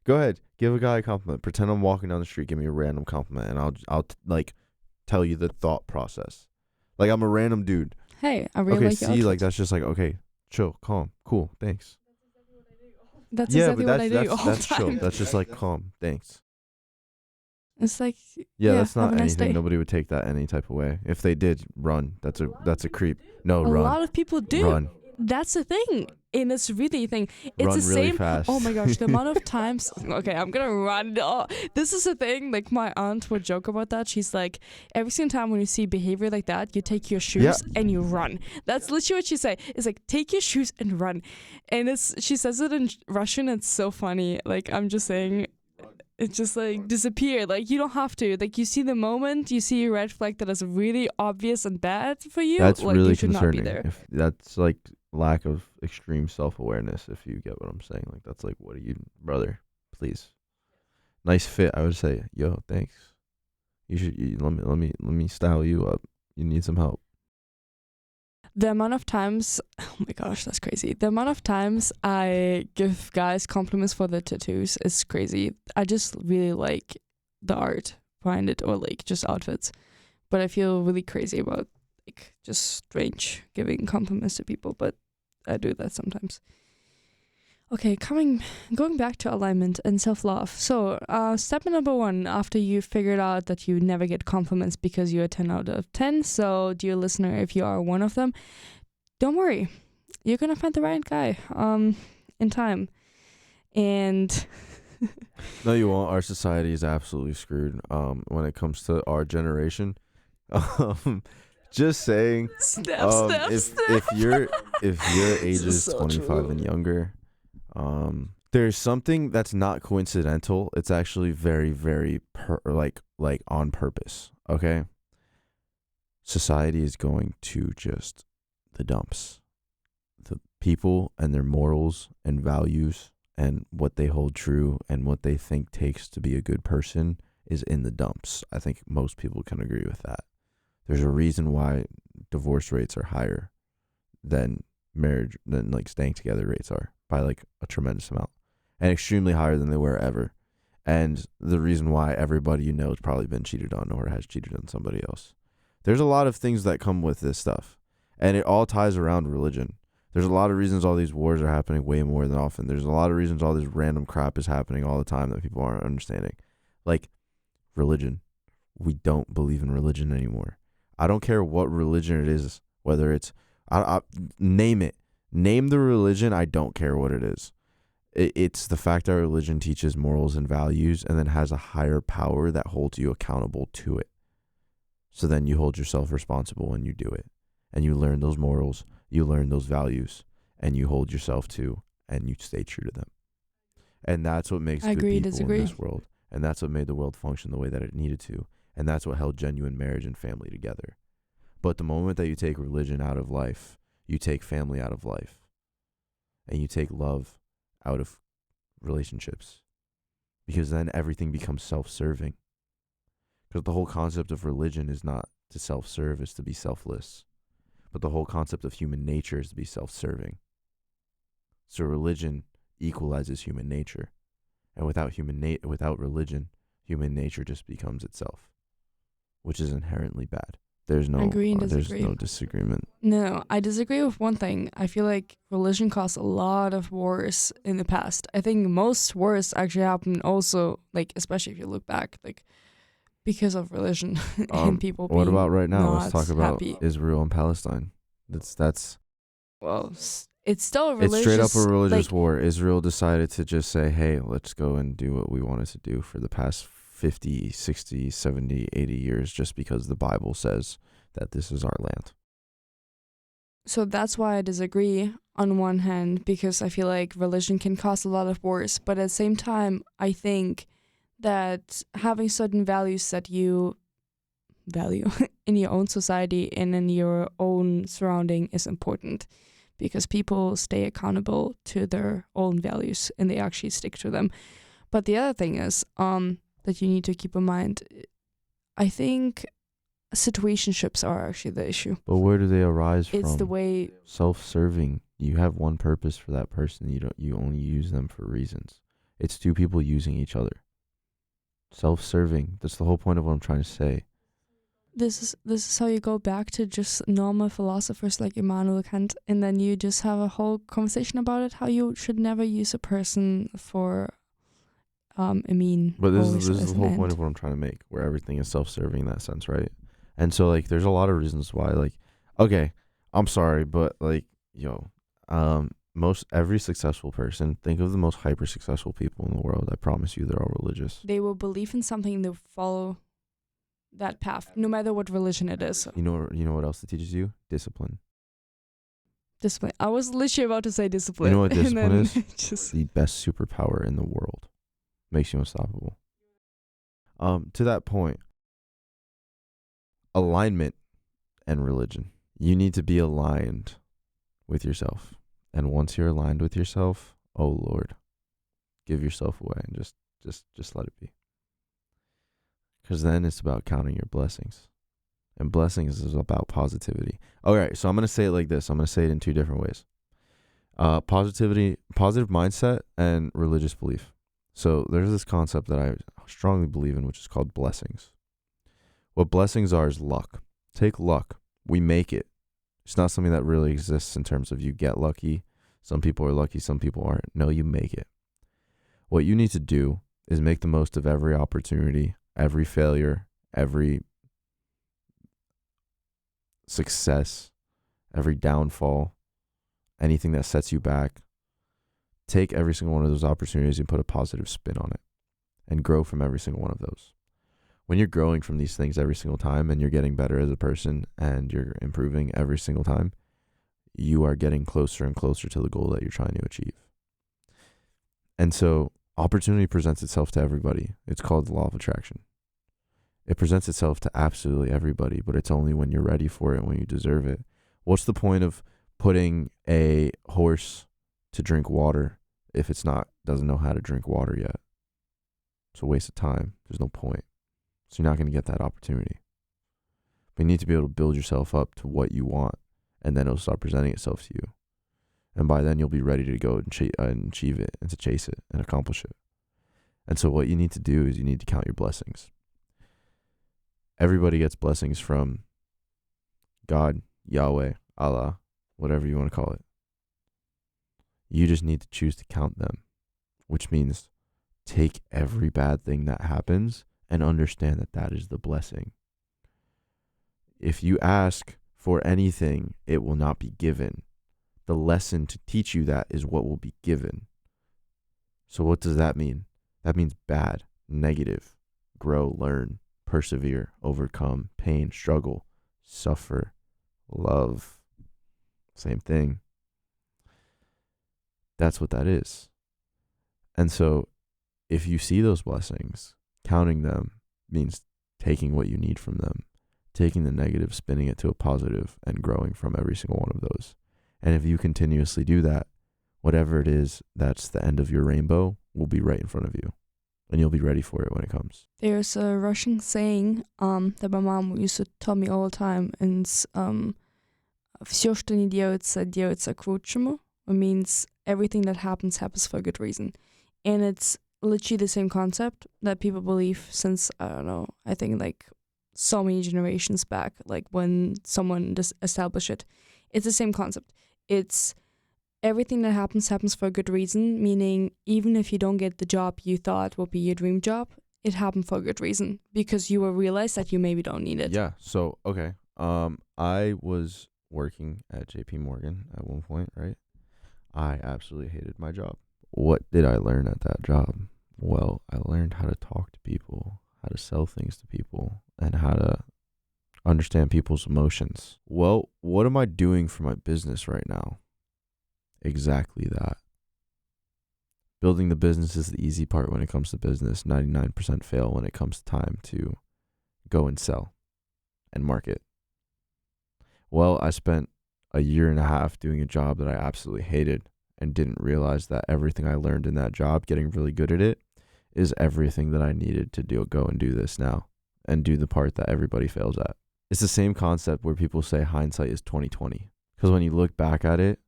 Go ahead. Give a guy a compliment. Pretend I'm walking down the street. Give me a random compliment, and I'll like tell you the thought process. Like, I'm a random dude. Hey, I really like your outfit. Like, that's just like, okay, chill, calm, cool, thanks. That's exactly what I do all the time. That's chill. That's just like, calm, thanks. It's like, that's not have a nice anything. day. Nobody would take that any type of way. If they did, run. That's a creep. No, run. A lot of people do. Run. That's the thing. And it's really a thing. It's run the really same. Fast. Oh my gosh, the amount of times. Okay, I'm gonna run. Oh, this is the thing. Like, my aunt would joke about that. She's like, every single time when you see behavior like that, you take your shoes and you run. That's literally what she say. It's like, take your shoes and run. And she says it in Russian. It's so funny. Like, I'm just saying. It just like disappear. Like, you don't have to. Like, you see the moment, you see a red flag that is really obvious and bad for you. That's like, really you should concerning. Not be there. If that's like lack of extreme self-awareness. If you get what I'm saying, like, that's like, what are you, brother? Please, nice fit. I would say, yo, thanks. Let me style you up. You need some help. The amount of times, oh my gosh, that's crazy. The amount of times I give guys compliments for their tattoos is crazy. I just really like the art behind it, or like just outfits. But I feel really crazy about like just strange giving compliments to people, but I do that sometimes. Okay, going back to alignment and self-love. So, step number 1, after you figured out that you never get compliments because you're a 10 out of 10. So, dear listener, if you are one of them, don't worry. You're going to find the right guy in time. And No, you won't. Our society is absolutely screwed when it comes to our generation. Just saying, snap. if your age is so 25 true. and younger, there's something that's not coincidental. It's actually very, very like on purpose. Okay, society is going to just the dumps. The people and their morals and values and what they hold true and what they think takes to be a good person is in the dumps. I think most people can agree with that. There's a reason why divorce rates are higher than like staying together rates are by like a tremendous amount, and extremely higher than they were ever. And the reason why everybody you know has probably been cheated on or has cheated on somebody else. There's a lot of things that come with this stuff, and it all ties around religion. There's a lot of reasons all these wars are happening way more than often. There's a lot of reasons all this random crap is happening all the time that people aren't understanding. Like religion. We don't believe in religion anymore. I don't care what religion it is, whether it's, name it. Name the religion, I don't care what it is. It's the fact that religion teaches morals and values and then has a higher power that holds you accountable to it. So then you hold yourself responsible when you do it. And you learn those morals, you learn those values, and you hold yourself to, and you stay true to them. And that's what makes good people in this world. And that's what made the world function the way that it needed to. And that's what held genuine marriage and family together. But the moment that you take religion out of life, you take family out of life. And you take love out of relationships. Because then everything becomes self-serving. Because the whole concept of religion is not to self-serve, it's to be selfless. But the whole concept of human nature is to be self-serving. So religion equalizes human nature. And without without religion, human nature just becomes itself, which is inherently bad. There's no disagreement. No, I disagree with one thing. I feel like religion caused a lot of wars in the past. I think most wars actually happen also, like, especially if you look back, like, because of religion and people being what about right now? Let's talk about happy. Israel and Palestine. That's well, it's still a religious. It's straight up a religious war. Israel decided to just say, hey, let's go and do what we wanted to do for the past 50, 60, 70, 80 years just because the Bible says that this is our land. So that's why I disagree on one hand, because I feel like religion can cause a lot of wars. But at the same time, I think that having certain values that you value in your own society and in your own surrounding is important, because people stay accountable to their own values and they actually stick to them. But the other thing is that you need to keep in mind, I think situationships are actually the issue. But where do they arise from? It's the way self-serving. You have one purpose for that person. You only use them for reasons. It's two people using each other. Self-serving. That's the whole point of what I'm trying to say. This is how you go back to just normal philosophers like Immanuel Kant, and then you just have a whole conversation about it, how you should never use a person for a mean. But this is the whole point of what I'm trying to make, where everything is self-serving in that sense, right? And so, like, there's a lot of reasons why, like, okay, I'm sorry, but, like, every successful person, think of the most hyper-successful people in the world. I promise you they're all religious. They will believe in something, they'll follow that path, no matter what religion it is. You know what else it teaches you? Discipline. Discipline. I was literally about to say discipline. You know what discipline is? The best superpower in the world. Makes you unstoppable. To that point, alignment and religion. You need to be aligned with yourself. And once you're aligned with yourself, oh Lord, give yourself away and just let it be. Because then it's about counting your blessings. And blessings is about positivity. Okay, so I'm going to say it like this. I'm going to say it in two different ways. Positive mindset, and religious belief. So there's this concept that I strongly believe in, which is called blessings. What blessings are is luck. Take luck. We make it. It's not something that really exists in terms of you get lucky. Some people are lucky, some people aren't. No, you make it. What you need to do is make the most of every opportunity, every failure, every success, every downfall, anything that sets you back. Take every single one of those opportunities and put a positive spin on it and grow from every single one of those. When you're growing from these things every single time and you're getting better as a person and you're improving every single time, you are getting closer and closer to the goal that you're trying to achieve. And so opportunity presents itself to everybody. It's called the law of attraction. It presents itself to absolutely everybody, but it's only when you're ready for it, when you deserve it. What's the point of putting a horse to drink water if doesn't know how to drink water yet? It's a waste of time. There's no point. So you're not going to get that opportunity. But you need to be able to build yourself up to what you want, and then it'll start presenting itself to you. And by then you'll be ready to go and achieve it and to chase it and accomplish it. And so what you need to do is you need to count your blessings. Everybody gets blessings from God, Yahweh, Allah, whatever you want to call it. You just need to choose to count them, which means take every bad thing that happens and understand that that is the blessing. If you ask for anything, it will not be given. The lesson to teach you that is what will be given. So what does that mean? That means bad, negative, grow, learn, persevere, overcome, pain, struggle, suffer, love. Same thing. That's what that is. And so if you see those blessings, counting them means taking what you need from them, taking the negative, spinning it to a positive, and growing from every single one of those. And if you continuously do that, whatever it is that's the end of your rainbow will be right in front of you. And you'll be ready for it when it comes. There's a Russian saying that my mom used to tell me all the time, and it's «Всё, что не делается, делается к лучшему». It means everything that happens for a good reason. And it's literally the same concept that people believe since, I don't know, I think like so many generations back, like when someone established it. It's the same concept. It's everything that happens for a good reason, meaning even if you don't get the job you thought would be your dream job, it happened for a good reason because you will realize that you maybe don't need it. Yeah. So, okay. I was working at JP Morgan at one point, right? I absolutely hated my job. What did I learn at that job? Well, I learned how to talk to people, how to sell things to people, and how to understand people's emotions. Well, what am I doing for my business right now? Exactly that. Building the business is the easy part when it comes to business. 99% fail when it comes time to go and sell and market. Well, I spent a year and a half doing a job that I absolutely hated and didn't realize that everything I learned in that job, getting really good at it, is everything that I needed to go and do this now and do the part that everybody fails at. It's the same concept where people say hindsight is 20/20. Because when you look back at it,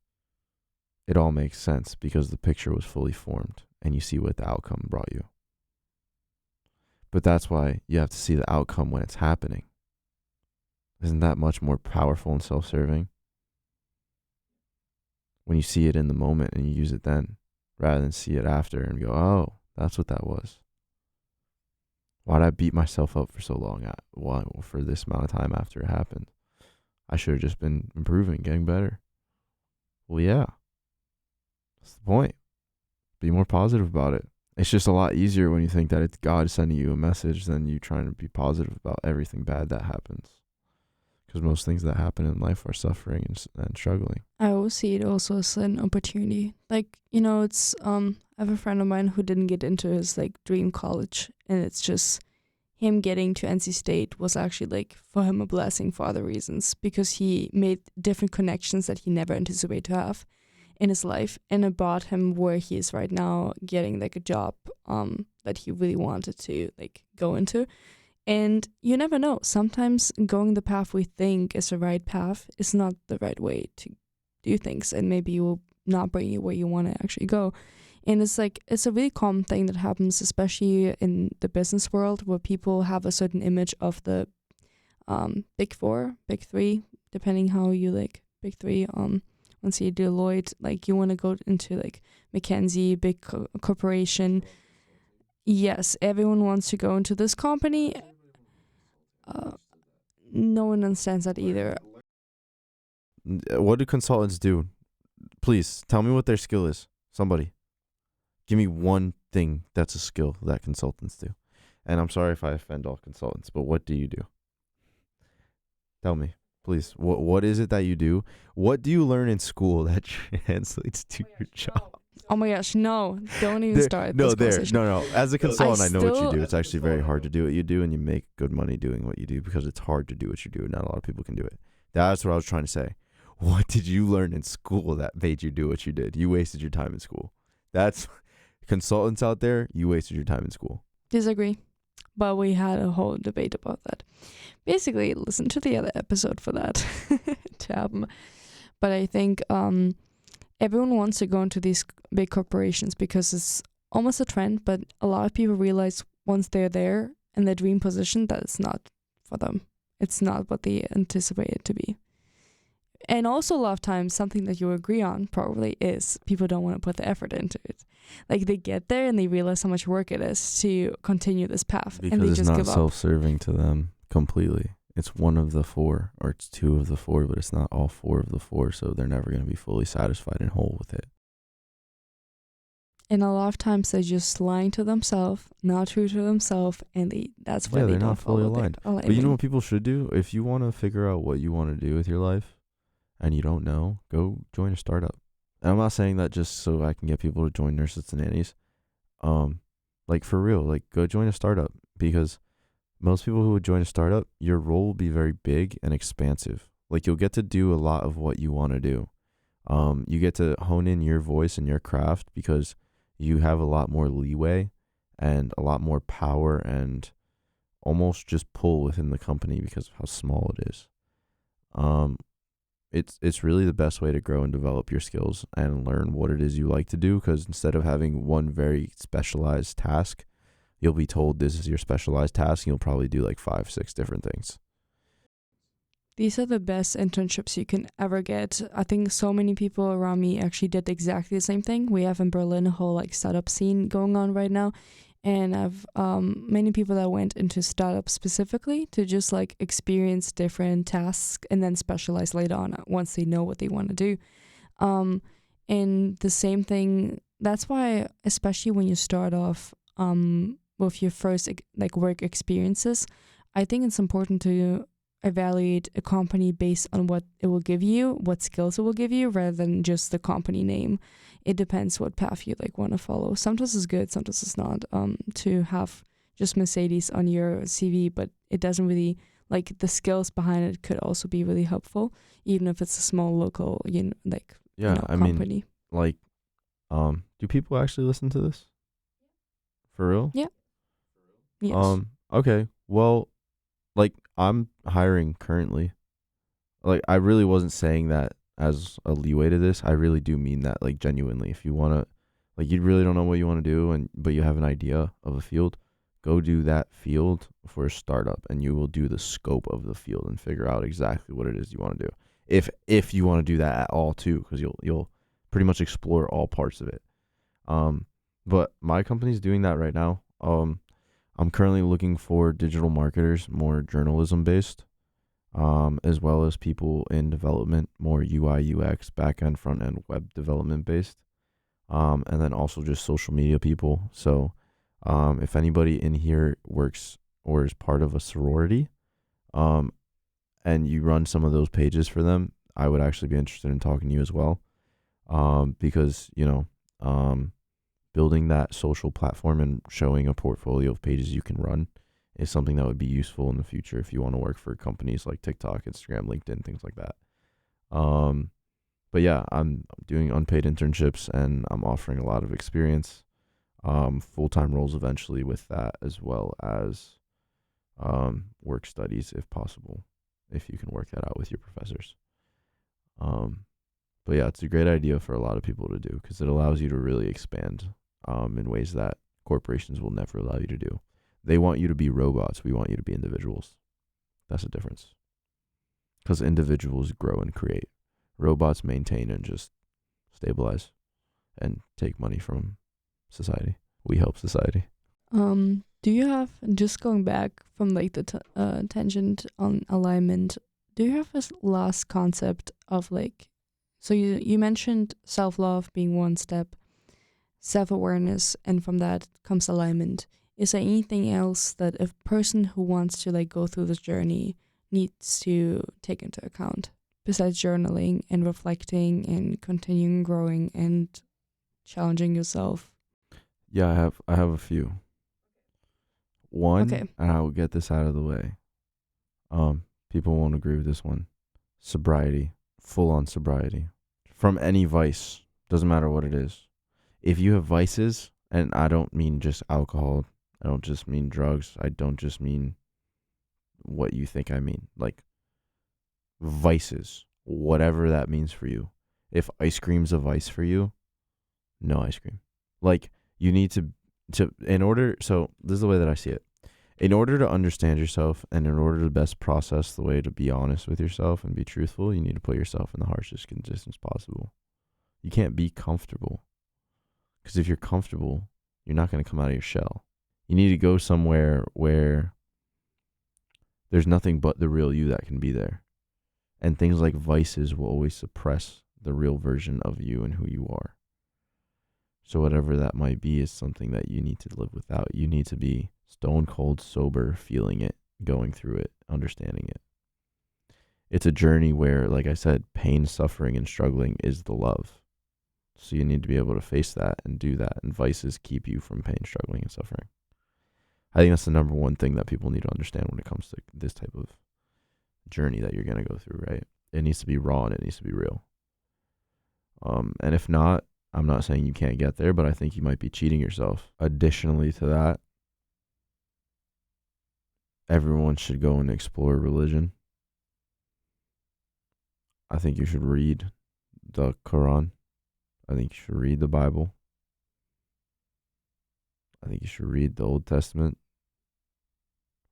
it all makes sense because the picture was fully formed and you see what the outcome brought you. But that's why you have to see the outcome when it's happening. Isn't that much more powerful and self-serving? When you see it in the moment and you use it then, rather than see it after and go, oh, that's what that was. Why'd I beat myself up for so long? For this amount of time after it happened? I should have just been improving, getting better. Well, yeah. That's the point. Be more positive about it. It's just a lot easier when you think that it's God sending you a message than you trying to be positive about everything bad that happens. Because most things that happen in life are suffering and struggling. I always see it also as an opportunity. Like, you know, it's I have a friend of mine who didn't get into his like dream college, and it's just him getting to NC State was actually like for him a blessing for other reasons because he made different connections that he never anticipated to have in his life, and it brought him where he is right now, getting like a job that he really wanted to like go into. And you never know. Sometimes going the path we think is the right path is not the right way to do things, and maybe it will not bring you where you want to actually go. And it's like, it's a really common thing that happens, especially in the business world, where people have a certain image of the big four, big three, depending how you like big three, once you Deloitte, like you want to go into like McKinsey, big corporation. Yes, everyone wants to go into this company. Uh, no one understands that either. What do consultants do? Please tell me what their skill is. Somebody. Give me one thing that's a skill that consultants do. And I'm sorry if I offend all consultants, but what do you do? Tell me, please. What is it that you do? What do you learn in school that translates to your job? Oh my gosh, no! Don't even start this conversation. No. As a consultant, I know what you still- do. It's actually very hard to do what you do, and you make good money doing what you do because it's hard to do what you do. Not a lot of people can do it. That's what I was trying to say. What did you learn in school that made you do what you did? You wasted your time in school. That's consultants out there. You wasted your time in school. Disagree. But we had a whole debate about that. Basically, listen to the other episode for that to happen. But I think everyone wants to go into these big corporations because it's almost a trend, but a lot of people realize once they're there in their dream position that it's not for them. It's not what they anticipate it to be. And also a lot of times something that you agree on probably is people don't want to put the effort into it. Like they get there and they realize how much work it is to continue this path, Because and they it's just not give up. self-serving to them completely. It's one of the four, or it's two of the four, but it's not all four of the four, so they're never going to be fully satisfied and whole with it. And a lot of times they're just lying to themselves, not true to themselves, and that's why they they're don't not fully follow their aligned. But you alignment. know what people should do? If you want to figure out what you want to do with your life and you don't know, go join a startup. And I'm not saying that just so I can get people to join nurses and nannies. Like for real, like go join a startup, because most people who would join a startup, your role will be very big and expansive. Like you'll get to do a lot of what you want to do. You get to hone in your voice and your craft because you have a lot more leeway and a lot more power and almost just pull within the company because of how small it is. It's really the best way to grow and develop your skills and learn what it is you like to do, because instead of having one very specialized task, you'll be told this is your specialized task, and you'll probably do like 5-6 different things. These are the best internships you can ever get. I think so many people around me actually did exactly the same thing. We have in Berlin a whole like startup scene going on right now. And I've many people that went into startups specifically to just like experience different tasks and then specialize later on once they know what they want to do. And the same thing, that's why, especially when you start off with your first like work experiences, I think it's important to evaluate a company based on what it will give you, what skills it will give you, rather than just the company name. It depends what path you like want to follow. Sometimes it's good, sometimes it's not. To have just Mercedes on your CV, but it doesn't really, like, the skills behind it could also be really helpful, even if it's a small local, company. Like, do people actually listen to this? For real? Yeah. Yes. Okay. Well, like, I'm hiring currently. Like, I really wasn't saying that as a leeway to this. I really do mean that, like, genuinely. If you want to, like, you really don't know what you want to do, but you have an idea of a field, go do that field for a startup, and you will do the scope of the field and figure out exactly what it is you want to do. If you want to do that at all too, because you'll pretty much explore all parts of it. But my company's doing that right now. I'm currently looking for digital marketers, more journalism based, as well as people in development, more UI, UX, back end, front end, web development based, and then also just social media people. So, if anybody in here works or is part of a sorority, and you run some of those pages for them, I would actually be interested in talking to you as well, because building that social platform and showing a portfolio of pages you can run is something that would be useful in the future if you want to work for companies like TikTok, Instagram, LinkedIn, things like that. But yeah, I'm doing unpaid internships and I'm offering a lot of experience, full-time roles eventually with that, as well as work studies if possible, if you can work that out with your professors. But yeah, it's a great idea for a lot of people to do because it allows you to really expand in ways that corporations will never allow you to do. They want you to be robots. We want you to be individuals. That's the difference. Because individuals grow and create. Robots maintain and just stabilize and take money from society. We help society. Do you have, just going back from like the tangent on alignment, do you have a last concept of like, so you mentioned self-love being one step, self-awareness, and from that comes alignment. Is there anything else that a person who wants to like go through this journey needs to take into account besides journaling and reflecting and continuing growing and challenging yourself? Yeah, I have a few. One, Okay. and I will get this out of the way. People won't agree with this one. Sobriety, full on sobriety, from any vice, doesn't matter what it is. If you have vices, and I don't mean just alcohol, I don't just mean drugs, I don't just mean what you think I mean, like vices, whatever that means for you. If ice cream's a vice for you, no ice cream. Like, you need to in order, so this is the way that I see it. In order to understand yourself and in order to best process the way to be honest with yourself and be truthful, you need to put yourself in the harshest conditions possible. You can't be comfortable, because if you're comfortable, you're not going to come out of your shell. You need to go somewhere where there's nothing but the real you that can be there. And things like vices will always suppress the real version of you and who you are. So whatever that might be is something that you need to live without. You need to be stone cold sober, feeling it, going through it, understanding it. It's a journey where, like I said, pain, suffering, and struggling is the love. So you need to be able to face that and do that. And vices keep you from pain, struggling, and suffering. I think that's the number one thing that people need to understand when it comes to this type of journey that you're going to go through, right? It needs to be raw and it needs to be real. And if not, I'm not saying you can't get there, but I think you might be cheating yourself. Additionally to that, everyone should go and explore religion. I think you should read the Quran. I think you should read the Bible. I think you should read the Old Testament,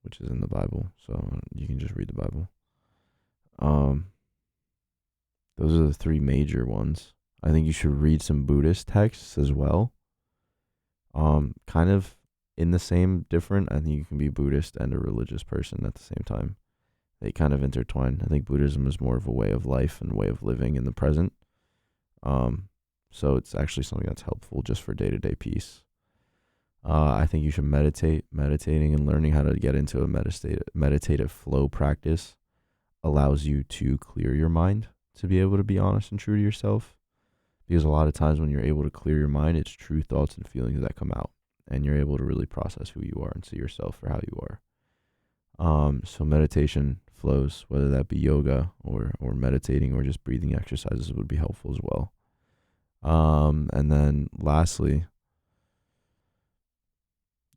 which is in the Bible, so you can just read the Bible. Those are the three major ones. I think you should read some Buddhist texts as well. Kind of in the same different. I think you can be Buddhist and a religious person at the same time. They kind of intertwine. I think Buddhism is more of a way of life and way of living in the present. So it's actually something that's helpful just for day-to-day peace. I think you should meditate. Meditating and learning how to get into a meditative flow practice allows you to clear your mind to be able to be honest and true to yourself. Because a lot of times when you're able to clear your mind, it's true thoughts and feelings that come out. And you're able to really process who you are and see yourself for how you are. So meditation flows, whether that be yoga or meditating or just breathing exercises, would be helpful as well. And then lastly,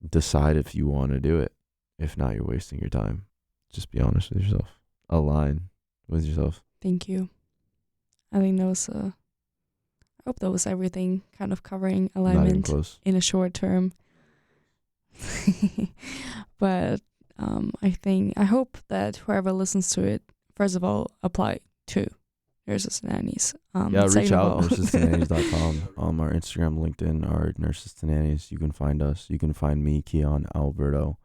decide if you want to do it. If not, you're wasting your time. Just be honest with yourself. Align with yourself. Thank you. I think that was I hope that was everything, kind of covering alignment in a short term. But I hope that whoever listens to it, first of all, apply to Nurses to Nannies. Reach out, nursestonannies.com. Our Instagram, LinkedIn, our Nurses to Nannies. You can find us. You can find me, Kian Alberto,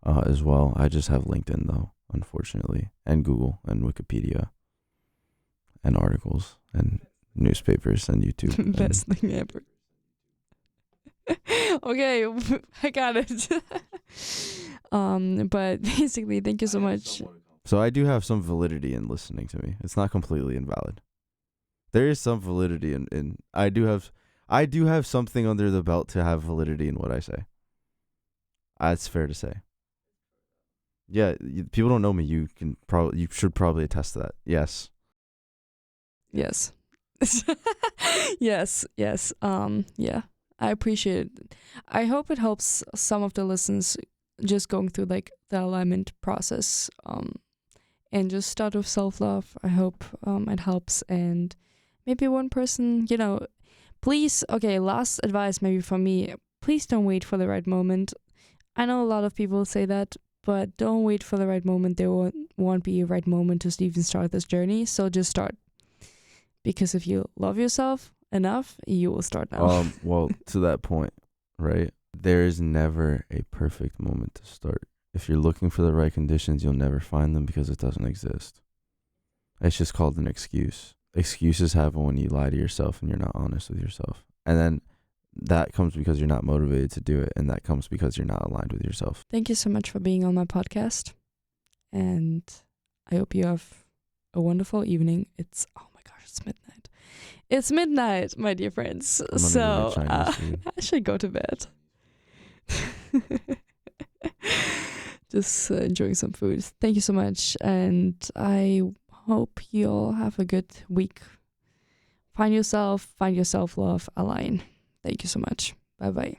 as well. I just have LinkedIn, though, unfortunately, and Google and Wikipedia and articles and newspapers and YouTube. Best thing ever. Okay, I got it. But basically, thank you so much. So I do have some validity in listening to me. It's not completely invalid. There is some validity in I do have something under the belt to have validity in what I say. That's fair to say. Yeah, people don't know me. You should probably attest to that. Yes. Yes. Yes. Yeah. I appreciate it. I hope it helps some of the listeners just going through like the alignment process. And just start with self-love. I hope it helps. And maybe one person, please, last advice maybe from me, please don't wait for the right moment. I know a lot of people say that, but don't wait for the right moment. There won't be a right moment to even start this journey. So just start. Because if you love yourself enough, you will start now. Well, to that point, right? There is never a perfect moment to start. If you're looking for the right conditions, you'll never find them because it doesn't exist. It's just called an excuse. Excuses happen when you lie to yourself and you're not honest with yourself. And then that comes because you're not motivated to do it. And that comes because you're not aligned with yourself. Thank you so much for being on my podcast. And I hope you have a wonderful evening. Oh my gosh, it's midnight. It's midnight, my dear friends. So I should go to bed. Just enjoying some food. Thank you so much. And I hope you'll have a good week. Find yourself, find your self-love, align. Thank you so much. Bye-bye.